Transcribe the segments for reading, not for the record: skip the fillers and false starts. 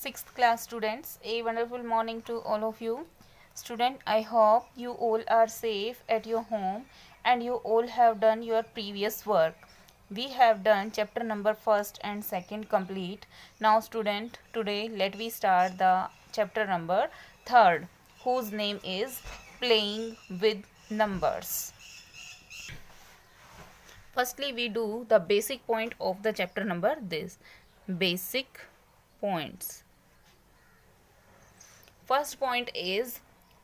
Sixth class students, a wonderful morning to all of you. Student, I hope you all are safe at your home and you all have done your previous work. We have done chapter number first and second complete. Now student, today let we start the chapter number third, whose name is playing with numbers. Firstly, we do the basic point of the chapter number this. Basic points. First point is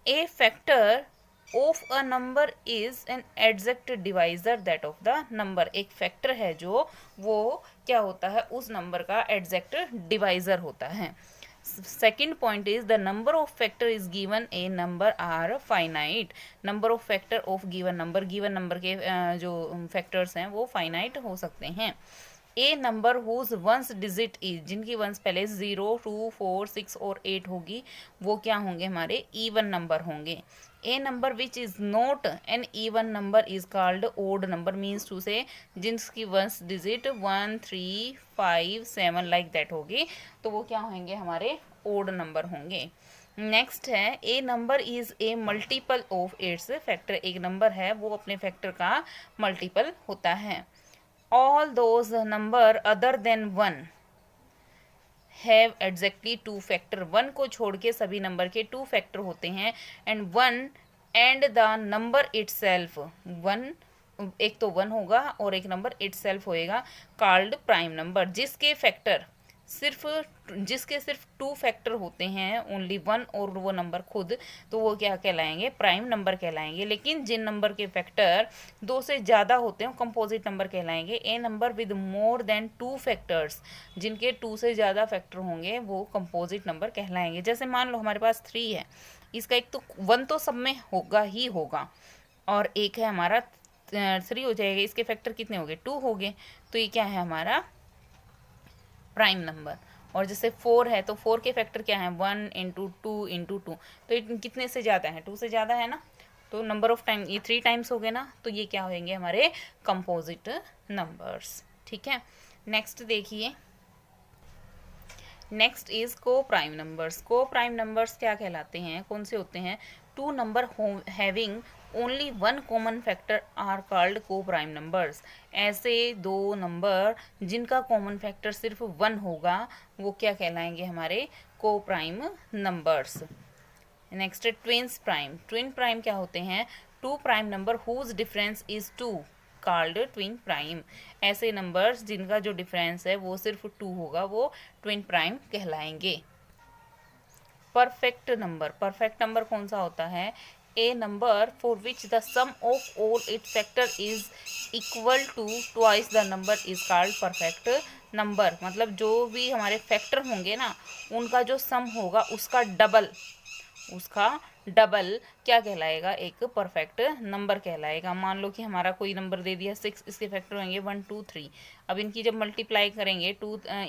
a factor of a number is an exact divisor that of the number. एक factor है जो वो क्या होता है उस number का exact divisor होता है. Second point is the number of factor is given a number are finite. Number of factor of given number के जो factors हैं वो finite हो सकते हैं. A number whose ones digit is, जिनकी वंस पहले 0, 2, 4, 6 और 8 होगी वो क्या होंगे हमारे इवन नंबर होंगे. A number which is not an even number is called odd number, means to say जिनकी वंस डिजिट 1, 3, 5, 7 लाइक दैट होगी तो वो क्या होंगे हमारे ओड नंबर होंगे. नेक्स्ट है a number is a multiple of its factor. एक नंबर है वो अपने फैक्टर का मल्टीपल होता है. All those number other than 1 have exactly 2 factor. 1 को छोड़ के सभी नंबर के 2 फैक्टर होते हैं. And 1 and the number itself, 1 एक तो 1 होगा और एक नंबर itself होएगा कॉल्ड प्राइम नंबर. जिसके सिर्फ 2 फैक्टर होते हैं, ओनली 1 और वो नंबर खुद, तो वो क्या कहलाएंगे प्राइम नंबर कहलाएंगे. लेकिन जिन नंबर के फैक्टर 2 से ज़्यादा होते हैं कंपोजिट नंबर कहलाएंगे. A number with more than 2 factors, जिनके 2 से ज़्यादा फैक्टर होंगे वो कंपोजिट नंबर कहलाएंगे. जैसे मान लो हमारे पास 3 है, इसका एक तो 1 तो सब में होगा ही होगा और एक है हमारा 3 हो जाएगा. इसके फैक्टर कितने हो गए 2 हो गए, तो ये क्या है हमारा प्राइम नंबर. और जैसे 4 है तो 4 के फैक्टर क्या है 1 इंटू 2 इंटू 2, तो ये कितने से ज़्यादा है 2 से ज़्यादा है ना, तो नंबर ऑफ टाइम ये 3 टाइम्स हो गए ना, तो ये क्या होंगे हमारे कंपोजिट नंबर्स. ठीक है. नेक्स्ट देखिए, नेक्स्ट इज को प्राइम नंबर्स. को प्राइम नंबर्स क्या कहलाते हैं, कौन से होते हैं. 2 number having only 1 common factor are called को प्राइम नंबर्स. ऐसे 2 नंबर जिनका कॉमन फैक्टर सिर्फ 1 होगा वो क्या कहलाएंगे हमारे को प्राइम नंबर्स. नेक्स्ट है ट्विन्स प्राइम. ट्विन प्राइम क्या होते हैं 2 prime number whose difference is 2 called twin prime. ऐसे नंबर्स जिनका जो डिफरेंस है वो सिर्फ 2 होगा वो ट्विन प्राइम कहलाएंगे. Perfect number. परफेक्ट नंबर कौन सा होता है a number for which the sum of all its factor is equal to twice the number is called perfect number. मतलब जो भी हमारे फैक्टर होंगे ना उनका जो सम होगा उसका डबल क्या कहलाएगा एक परफेक्ट नंबर कहलाएगा. मान लो कि हमारा कोई नंबर दे दिया 6, इसके फैक्टर होंगे 1, 2, 3. अब इनकी जब मल्टीप्लाई करेंगे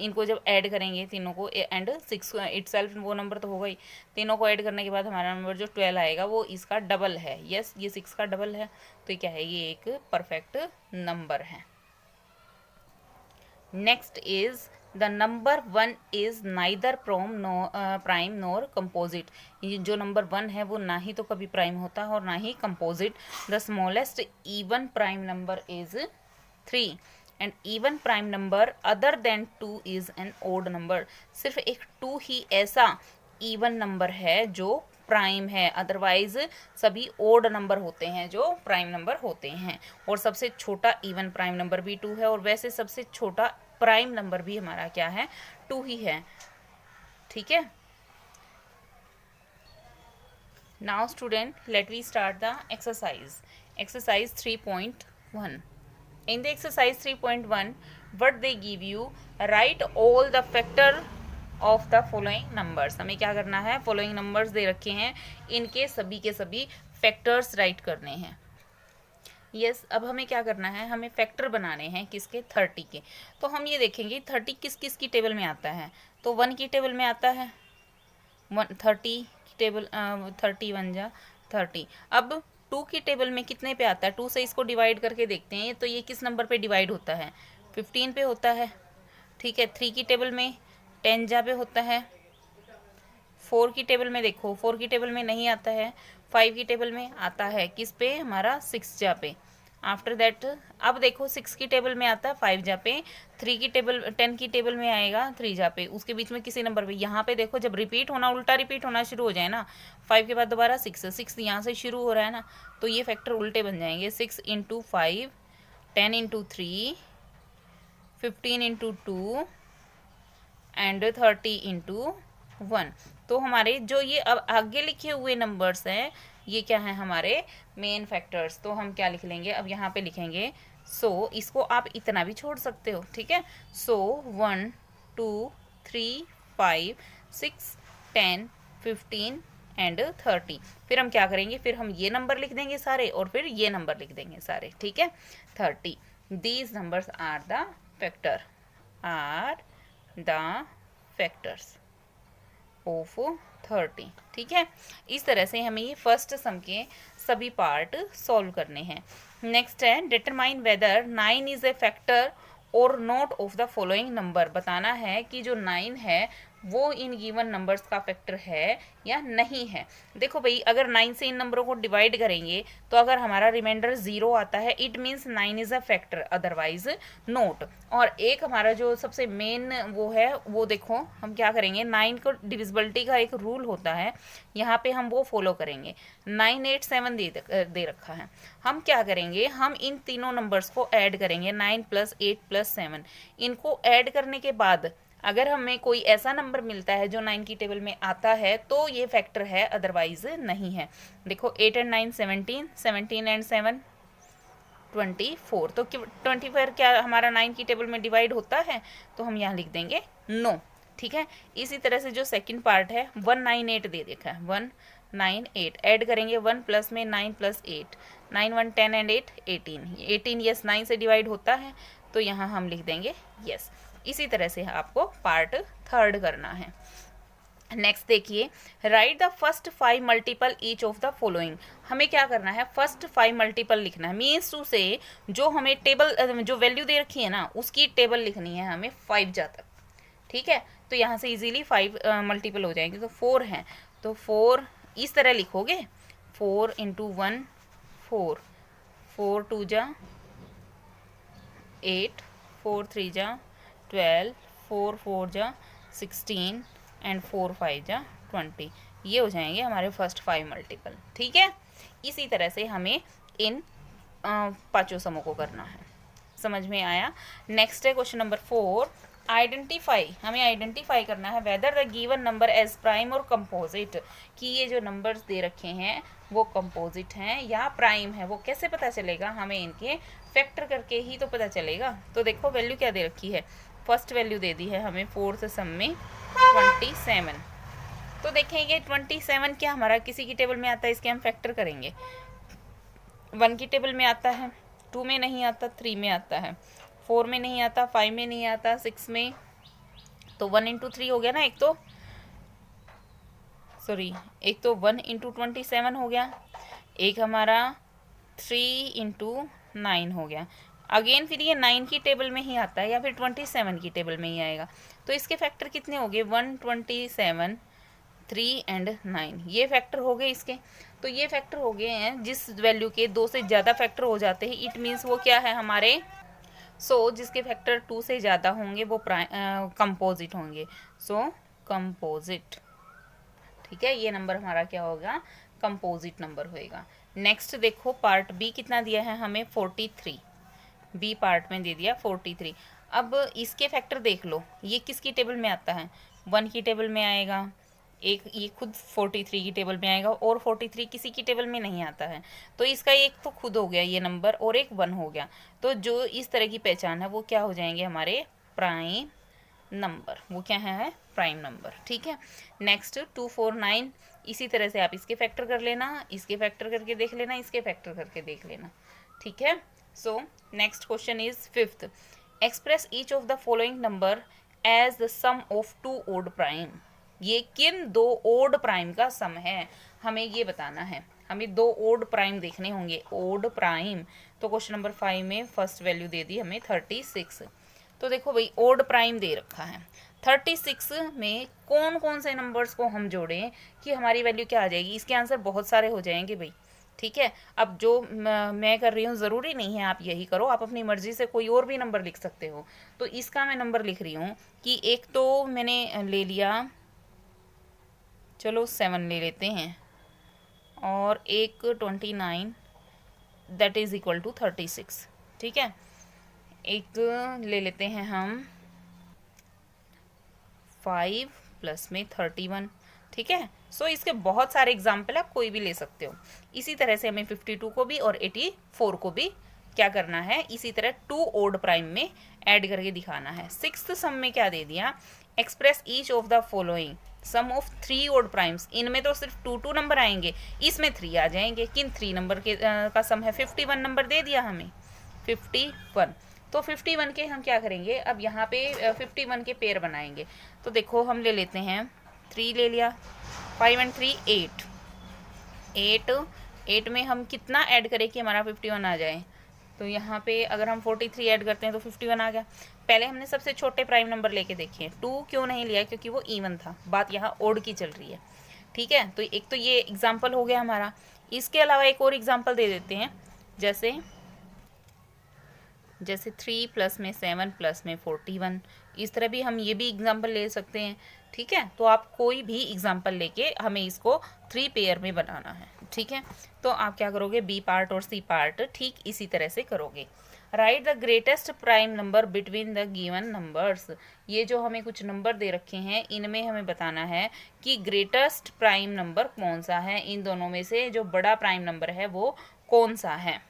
इनको जब ऐड करेंगे तीनों को एंड 6 इटसेल्फ वो नंबर तो होगा ही, तीनों को ऐड करने के बाद हमारा नंबर जो 12 आएगा वो इसका डबल है. यस, ये 6 का डबल है, तो ये क्या है ये एक परफेक्ट नंबर है. Next is the number 1 is neither prime nor composite. जो नंबर 1 है वो ना ही तो कभी प्राइम होता है और ना ही composite. The smallest even prime number is 3 and even prime number other than 2 is an odd number. सिर्फ एक 2 ही ऐसा इवन नंबर है जो प्राइम है, अदरवाइज सभी ओड नंबर होते हैं जो प्राइम नंबर होते हैं. और सबसे छोटा इवन प्राइम नंबर भी 2 है और वैसे सबसे छोटा प्राइम नंबर भी हमारा क्या है 2 ही है. ठीक है. Now student let we start the exercise. Exercise 3.1. in the exercise 3.1 what they give you, write all the factor of the following numbers. हमें क्या करना है, फॉलोइंग नंबर्स दे रखे हैं, इनके सभी के सभी फैक्टर्स राइट करने हैं. यस, अब हमें क्या करना है, हमें फैक्टर बनाने हैं किसके 30 के. तो हम ये देखेंगे 30 किस किस की टेबल में आता है. तो 1 की टेबल में आता है 30 की टेबल 30 1 जा 30. अब 2 की टेबल में कितने पे आता है, 2 से इसको डिवाइड करके देखते हैं. तो ये किस नंबर पे डिवाइड होता है 15 पे होता है. ठीक है. 3 की टेबल में 10 जा पे होता है 4 की टेबल में देखो, 4 की टेबल में नहीं आता है, 5 की टेबल में आता है, किस पे, हमारा 6 जा पे। आफ्टर दैट अब देखो 6 की टेबल में आता है 5 जा पे, 3 की टेबल 10 की टेबल में आएगा 3 जा पे, उसके बीच में किसी नंबर पे। यहाँ पे देखो जब रिपीट होना, उल्टा रिपीट होना शुरू हो जाए ना, 5 के बाद दोबारा 6 यहाँ से शुरू हो रहा है ना, तो ये फैक्टर उल्टे बन जाएंगे। 6 into 5, 10 into 3, 15 into 2 and 30 into 1। तो हमारे जो ये अब आगे लिखे हुए नंबर्स हैं, ये क्या है, हमारे मेन फैक्टर्स। तो हम क्या लिख लेंगे, अब यहाँ पे लिखेंगे इसको आप इतना भी छोड़ सकते हो, ठीक है। 1 2 3 5 6 10 15 एंड 30। फिर हम क्या करेंगे, फिर हम ये नंबर लिख देंगे सारे और फिर ये नंबर लिख देंगे सारे, ठीक है। 30, these numbers are the factor, are the factors of 30, ठीक है। इस तरह से हमें ये फर्स्ट सम के सभी पार्ट सॉल्व करने हैं। नेक्स्ट है determine whether 9 is a factor और not of the following number. बताना है कि जो 9 है वो इन गिवन नंबर्स का फैक्टर है या नहीं है। देखो भाई, अगर 9 से इन नंबरों को डिवाइड करेंगे तो अगर हमारा रिमाइंडर 0 आता है, it means 9 is a factor, otherwise note. और एक हमारा जो सबसे मेन वो है, वो देखो हम क्या करेंगे, 9 को डिविजिबिलिटी का एक रूल होता है, यहाँ पे हम वो फॉलो करेंगे। 9 8 7 दे रखा है, हम क्या करेंगे, हम इन तीनों नंबर्स को ऐड करेंगे, 9 + 8 + 7। इनको ऐड करने के बाद अगर हमें कोई ऐसा नंबर मिलता है जो 9 की टेबल में आता है तो ये फैक्टर है, अदरवाइज नहीं है। देखो 8 और 9 17, 17 और 7 24। तो 24 क्या हमारा 9 की टेबल में डिवाइड होता है, तो हम यहाँ लिख देंगे नो, ठीक है। इसी तरह से जो सेकंड पार्ट है 198 दे देखा है, 198 ऐड करेंगे, 1 प्लस में 9 + 8, 9 1 10 एंड 8 18, 18 यस 9 से डिवाइड होता है, तो यहाँ हम लिख देंगे यस। इसी तरह से आपको पार्ट थर्ड करना है। नेक्स्ट देखिए, right the first 5 multiple each of the following. हमें क्या करना है, फर्स्ट 5 मल्टीपल लिखना है, मीन्स टू से जो हमें टेबल जो वैल्यू दे रखी है ना उसकी टेबल लिखनी है हमें 5 जा तक, ठीक है। तो यहाँ से इजीली 5 मल्टीपल हो जाएंगे। तो 4 हैं तो 4 इस तरह लिखोगे, 4 × 1 4, 4 2 जा 8, 4 3 जा 12, 4 4 जा 16 एंड 4 5 जा 20। ये हो जाएंगे हमारे फर्स्ट 5 मल्टीपल, ठीक है। इसी तरह से हमें इन पांचों समों को करना है। समझ में आया। नेक्स्ट है क्वेश्चन नंबर 4, आइडेंटिफाई। हमें आइडेंटिफाई करना है whether the given number as prime और कंपोजिट, कि ये जो नंबर्स दे रखे हैं वो कंपोजिट हैं या प्राइम है। वो कैसे पता चलेगा, हमें इनके फैक्टर करके ही तो पता चलेगा। तो देखो वैल्यू क्या दे रखी है, फर्स्ट वैल्यू दे दी है हमें फोर्थ सम में 27। तो देखेंगे 27 क्या हमारा किसी की टेबल में आता है, इसके हम फैक्टर करेंगे। 1 की टेबल में आता है, 2 में नहीं आता, 3 में आता है, 4 में नहीं आता, 5 में नहीं आता, 6 में। तो 1 × 3 हो गया ना, एक तो 1 × 27 हो गया, एक हमारा 3 × 9 हो गया। अगेन फिर ये 9 की टेबल में ही आता है या फिर 27 की टेबल में ही आएगा। तो इसके फैक्टर कितने हो गए, 1 27 3 एंड 9, ये फैक्टर हो गए इसके। तो ये फैक्टर हो गए हैं, जिस वैल्यू के 2 से ज़्यादा फैक्टर हो जाते हैं, इट मीन्स वो क्या है हमारे, जिसके फैक्टर 2 से ज़्यादा होंगे वो कंपोजिट होंगे। कंपोजिट, ठीक है। ये नंबर हमारा क्या होगा, कंपोजिट नंबर होएगा। नेक्स्ट देखो पार्ट बी कितना दिया है हमें, 43। बी पार्ट में दे दिया 43। अब इसके फैक्टर देख लो, ये किसकी टेबल में आता है, 1 की टेबल में आएगा, एक ये खुद 43 की टेबल में आएगा, और 43 किसी की टेबल में नहीं आता है। तो इसका एक तो खुद हो गया ये नंबर और एक 1 हो गया। तो जो इस तरह की पहचान है वो क्या हो जाएंगे हमारे प्राइम नंबर, वो क्या है प्राइम नंबर, ठीक है। नेक्स्ट 2 4 9, इसी तरह से आप इसके फैक्टर कर लेना, इसके फैक्टर करके देख लेना, इसके फैक्टर करके देख लेना, ठीक है। So next question is 5th, express each of the following number as the sum of 2 odd prime. ये किन 2 ओड प्राइम का सम है, हमें ये बताना है। हमें 2 ओड प्राइम देखने होंगे, ओड प्राइम। तो क्वेश्चन नंबर 5 में फर्स्ट वैल्यू दे दी हमें 36। तो देखो भाई ओड प्राइम दे रखा है, 36 में कौन कौन से नंबर्स को हम जोड़ें कि हमारी वैल्यू क्या आ जाएगी। इसके आंसर बहुत सारे हो जाएंगे भाई, ठीक है। अब जो मैं कर रही हूँ ज़रूरी नहीं है आप यही करो, आप अपनी मर्ज़ी से कोई और भी नंबर लिख सकते हो। तो इसका मैं नंबर लिख रही हूँ कि एक तो मैंने ले लिया, चलो 7 ले लेते हैं, और एक 29 दैट इज़ इक्वल टू 36, ठीक है। एक ले लेते हैं हम 5 प्लस में 31, ठीक है। सो इसके बहुत सारे एग्जाम्पल आप कोई भी ले सकते हो। इसी तरह से हमें 52 को भी और 84 को भी क्या करना है, इसी तरह 2 ओड प्राइम में ऐड करके दिखाना है। 6th सम में क्या दे दिया, express each of the following sum of 3 odd primes. इनमें तो सिर्फ 2 नंबर आएंगे, इसमें 3 आ जाएंगे। किन 3 नंबर के का सम है, 51 नंबर दे दिया हमें, 51। तो 51 के हम क्या करेंगे, अब यहाँ पे 51 के पेयर बनाएंगे। तो देखो हम ले लेते हैं 3 ले लिया, 5 and 3 8, 8 में हम कितना ऐड करें कि हमारा 51 आ जाए। तो यहाँ पे अगर हम 43 ऐड करते हैं तो 51 आ गया। पहले हमने सबसे छोटे प्राइम नंबर लेके देखे, 2 क्यों नहीं लिया, क्योंकि वो इवन था। बात यहाँ ओड की चल रही है, ठीक है। तो एक तो ये एग्जाम्पल हो गया हमारा। इसके अलावा एक और एग्जाम्पल दे देते हैं, जैसे 3 प्लस में 7 प्लस में 41। इस तरह भी हम ये भी एग्जाम्पल ले सकते हैं, ठीक है। तो आप कोई भी एग्जाम्पल लेके हमें इसको 3 पेयर में बनाना है, ठीक है। तो आप क्या करोगे, बी पार्ट और सी पार्ट ठीक इसी तरह से करोगे। Right the greatest prime number between the given numbers. ये जो हमें कुछ नंबर दे रखे हैं, इनमें हमें बताना है कि ग्रेटेस्ट प्राइम नंबर कौन सा है, इन दोनों में से जो बड़ा प्राइम नंबर है वो कौन सा है।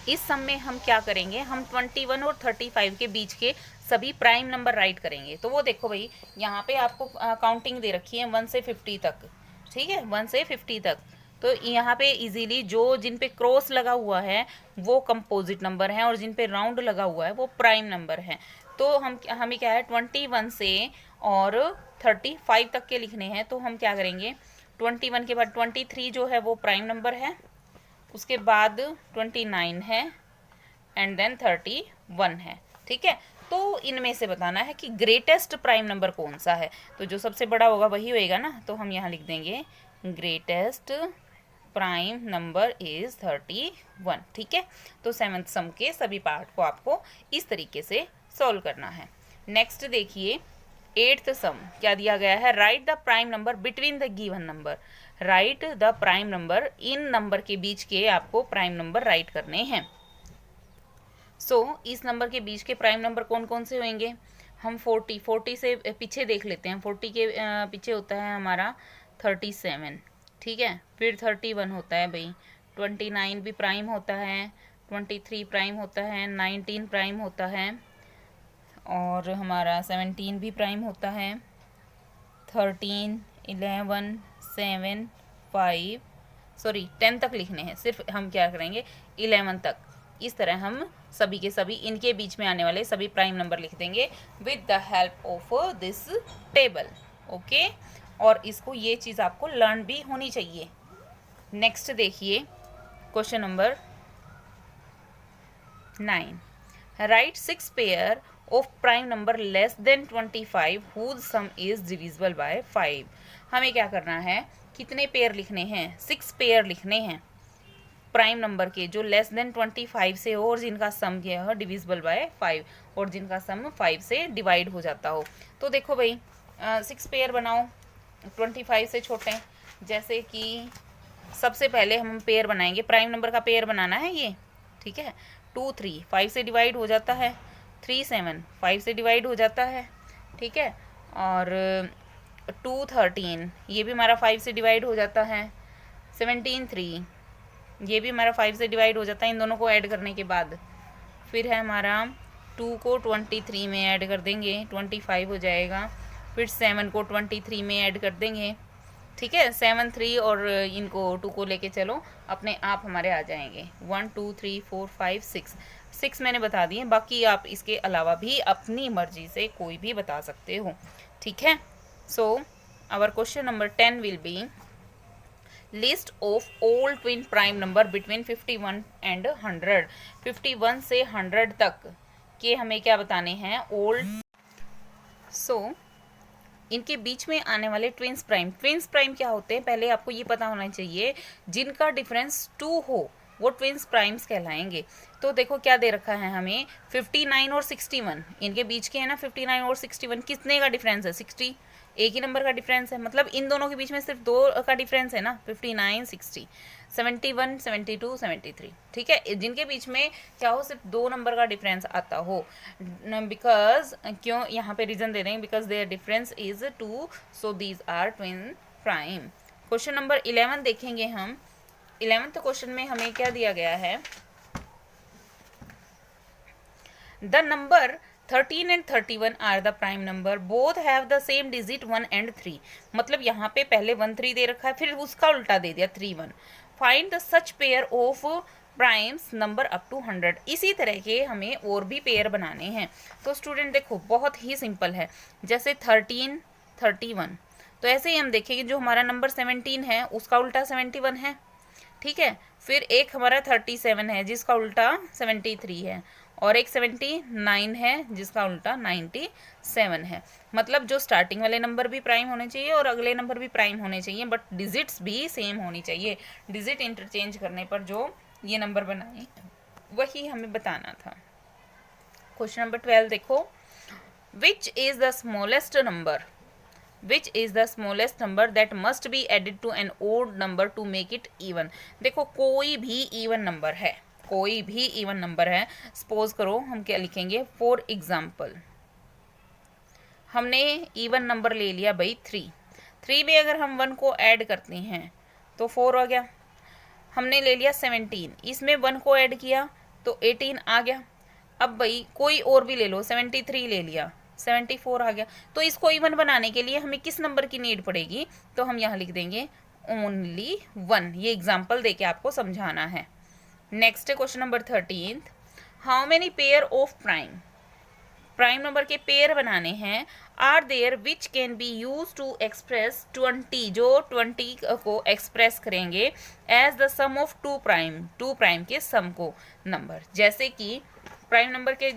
इस सम में हम क्या करेंगे, हम 21 और 35 के बीच के सभी प्राइम नंबर राइट करेंगे। तो वो देखो भाई, यहाँ पे आपको काउंटिंग दे रखी है 1 से 50 तक, ठीक है, 1 से 50 तक। तो यहाँ पे इजीली जो जिन पे क्रॉस लगा हुआ है वो कंपोजिट नंबर हैं, और जिन पे राउंड लगा हुआ है वो प्राइम नंबर हैं। तो हमें क्या है, 21 से और 35 तक के लिखने हैं। तो हम क्या करेंगे, 21 के बाद 23 जो है वो प्राइम नंबर है, उसके बाद 29 है, एंड देन 31 है, ठीक है। तो इनमें से बताना है कि ग्रेटेस्ट प्राइम नंबर कौन सा है। तो जो सबसे बड़ा होगा वही होएगा ना। तो हम यहाँ लिख देंगे ग्रेटेस्ट प्राइम नंबर इज 31, ठीक है। तो 7th सम के सभी पार्ट को आपको इस तरीके से सॉल्व करना है। नेक्स्ट देखिए 8th सम क्या दिया गया है, right the prime number between the given number. Right the prime number, in number के बीच के आपको प्राइम नंबर राइट करने हैं। इस नंबर के बीच के प्राइम नंबर कौन कौन से होंगे, हम 40 से पीछे देख लेते हैं। 40 के पीछे होता है हमारा 37, ठीक है। फिर 31 होता है भाई, 29 भी प्राइम होता है, 23 प्राइम होता है, 19 प्राइम होता है, और हमारा 17 भी प्राइम होता है, 13, 11, 7, 5, सॉरी 10 तक लिखने हैं, सिर्फ हम क्या करेंगे 11 तक। इस तरह हम सभी के सभी इनके बीच में आने वाले सभी प्राइम नंबर लिख देंगे with the help of this table, okay. और इसको ये चीज़ आपको लर्न भी होनी चाहिए। नेक्स्ट देखिए question number 9, write 6 pair of prime number less than 25 whose sum is divisible by 5। हमें क्या करना है, कितने पेयर लिखने हैं, 6 पेयर लिखने हैं प्राइम नंबर के जो लेस देन 25 से हो और जिनका सम क्या हो डिविजिबल बाय 5, और जिनका सम 5 से डिवाइड हो जाता हो। तो देखो भाई 6 पेयर बनाओ 25 से छोटे। जैसे कि सबसे पहले हम पेयर बनाएंगे, प्राइम नंबर का पेयर बनाना है ये, ठीक है। 2 3 5 से डिवाइड हो जाता है, 3 7 5 से डिवाइड हो जाता है, ठीक है। और 2 13 ये भी हमारा 5 से डिवाइड हो जाता है, 17 3 ये भी हमारा 5 से डिवाइड हो जाता है इन दोनों को ऐड करने के बाद। फिर है हमारा 2 को 23 में ऐड कर देंगे 25 हो जाएगा। फिर 7 को 23 में ऐड कर देंगे, ठीक है। 7 3 और इनको 2 को लेके चलो, अपने आप हमारे आ जाएंगे 1 2 3 4 5 6 मैंने बता दिए। बाकी आप इसके अलावा भी अपनी मर्जी से कोई भी बता सकते हो, ठीक है। So our question number 10 will be list of all twin prime number between 51 and 100। 51 से 100 तक के हमें क्या बताने हैं, सो इनके बीच में आने वाले ट्विंस प्राइम क्या होते हैं, पहले आपको ये पता होना चाहिए। जिनका डिफरेंस 2 हो वो ट्विंस प्राइम्स कहलाएंगे। तो देखो क्या दे रखा है हमें, 59 और 61 इनके बीच के है ना, 59 और 61 कितने का डिफरेंस है, 60, एक ही नंबर का डिफरेंस है, मतलब इन दोनों के बीच में सिर्फ 2 का डिफरेंस है ना, 59 60, 71 72 73, ठीक है। जिनके बीच में क्या हो, सिर्फ 2 नंबर का डिफरेंस आता हो, बिकॉज क्यों यहाँ पे रीजन दे रहे हैं, because their difference is 2, so these are twin prime. Question number 11 देखेंगे हम। 11th क्वेश्चन में हमें क्या दिया गया है, the number 13 and 31 are the prime number, both have the same digit 1 and 3। मतलब यहाँ पे पहले 1 3 दे रखा है, फिर उसका उल्टा दे दिया 3 1। Find the such pair of primes number up to 100। इसी तरह के हमें और भी पेयर बनाने हैं। तो स्टूडेंट देखो बहुत ही सिंपल है, जैसे 13 31, तो ऐसे ही हम देखेंगे जो हमारा नंबर 17 है उसका उल्टा 71 है, ठीक है। फिर एक हमारा 37 है जिसका उल्टा 73 है, और एक 79 है जिसका उल्टा 97 है। मतलब जो स्टार्टिंग वाले नंबर भी प्राइम होने चाहिए और अगले नंबर भी प्राइम होने चाहिए, बट डिजिट्स भी सेम होनी चाहिए। डिजिट इंटरचेंज करने पर जो ये नंबर बनाए वही हमें बताना था। क्वेश्चन नंबर 12 देखो, which is the smallest number, which is the smallest number that must be added to an odd number to make it even। देखो कोई भी इवन नंबर है, कोई भी इवन नंबर है, सपोज करो हम क्या लिखेंगे, फॉर एग्जाम्पल हमने इवन नंबर ले लिया भाई 3 में अगर हम 1 को ऐड करते हैं तो 4 आ गया। हमने ले लिया 17, इसमें 1 को ऐड किया तो 18 आ गया। अब भाई कोई और भी ले लो, 73 ले लिया, 74 आ गया। तो इसको इवन बनाने के लिए हमें किस नंबर की नीड पड़ेगी, तो हम यहाँ लिख देंगे ओनली 1। ये एग्जाम्पल देके आपको समझाना है। Next question number 13, how many pair of prime number के पेयर बनाने हैं, are there which can be use to express 20, जो 20 को एक्सप्रेस करेंगे as the sum of two prime के सम को नंबर। जैसे कि प्राइम नंबर के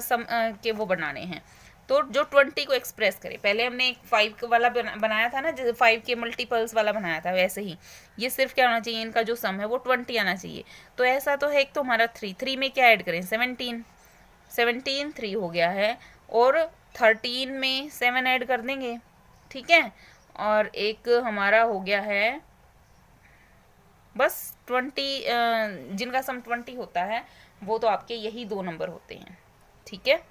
सम के वो बनाने हैं, तो जो 20 को एक्सप्रेस करे, पहले हमने एक 5 वाला बनाया था ना, जैसे 5 के मल्टीपल्स वाला बनाया था, वैसे ही ये सिर्फ क्या होना चाहिए, इनका जो सम है वो 20 आना चाहिए। तो ऐसा तो है, एक तो हमारा 3 में क्या ऐड करें, 17 3 हो गया है, और 13 में 7 ऐड कर देंगे, ठीक है। और एक हमारा हो गया है बस 20, जिनका सम 20 होता है वो तो आपके यही 2 नंबर होते हैं, ठीक है।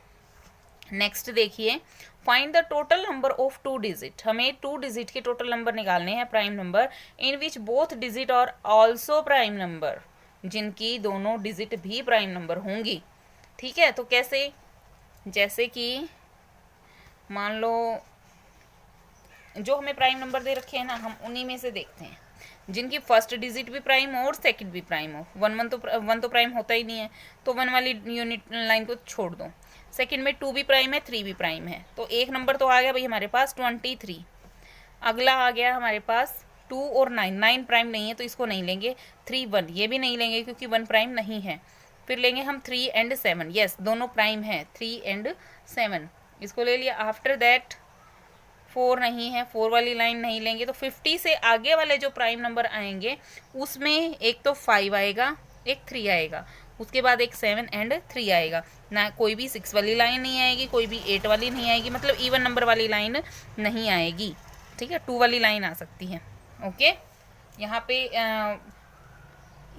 नेक्स्ट देखिए, find the total number of 2 digit. हमें 2 डिजिट के टोटल नंबर निकालने हैं prime number, in which both digit और ऑल्सो प्राइम नंबर, जिनकी दोनों डिजिट भी प्राइम नंबर होंगी, ठीक है। तो कैसे, जैसे कि मान लो जो हमें प्राइम नंबर दे रखे हैं ना, हम उन्हीं में से देखते हैं जिनकी फर्स्ट डिजिट भी प्राइम हो और सेकंड भी प्राइम हो। 1 तो प्राइम होता ही नहीं है, तो 1 वाली यूनिट लाइन को छोड़ दो। सेकंड में 2 भी प्राइम है, 3 भी प्राइम है, तो एक नंबर तो आ गया भाई हमारे पास 23। अगला आ गया हमारे पास 2 और 9 प्राइम नहीं है तो इसको नहीं लेंगे। 3 1 ये भी नहीं लेंगे क्योंकि 1 प्राइम नहीं है। फिर लेंगे हम 3 एंड 7, यस दोनों प्राइम है, 3 एंड 7 इसको ले लिया। आफ्टर दैट 4 नहीं है, 4 वाली लाइन नहीं लेंगे। तो 50 से आगे वाले जो प्राइम नंबर आएंगे उसमें एक तो 5 आएगा, एक 3 आएगा, उसके बाद एक 7 एंड 3 आएगा ना। कोई भी 6 वाली लाइन नहीं आएगी, कोई भी 8 वाली नहीं आएगी, मतलब इवन नंबर वाली लाइन नहीं आएगी, ठीक है। 2 वाली लाइन आ सकती है, ओके। यहाँ पे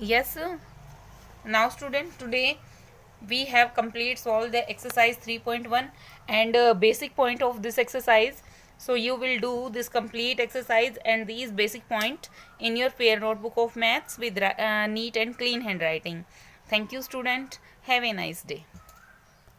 yes, now student today we have complete solved the exercise 3.1 and basic point of this exercise. So you will do this complete exercise and these basic point in your pair notebook of maths with neat and clean handwriting. Thank you student, have a nice day.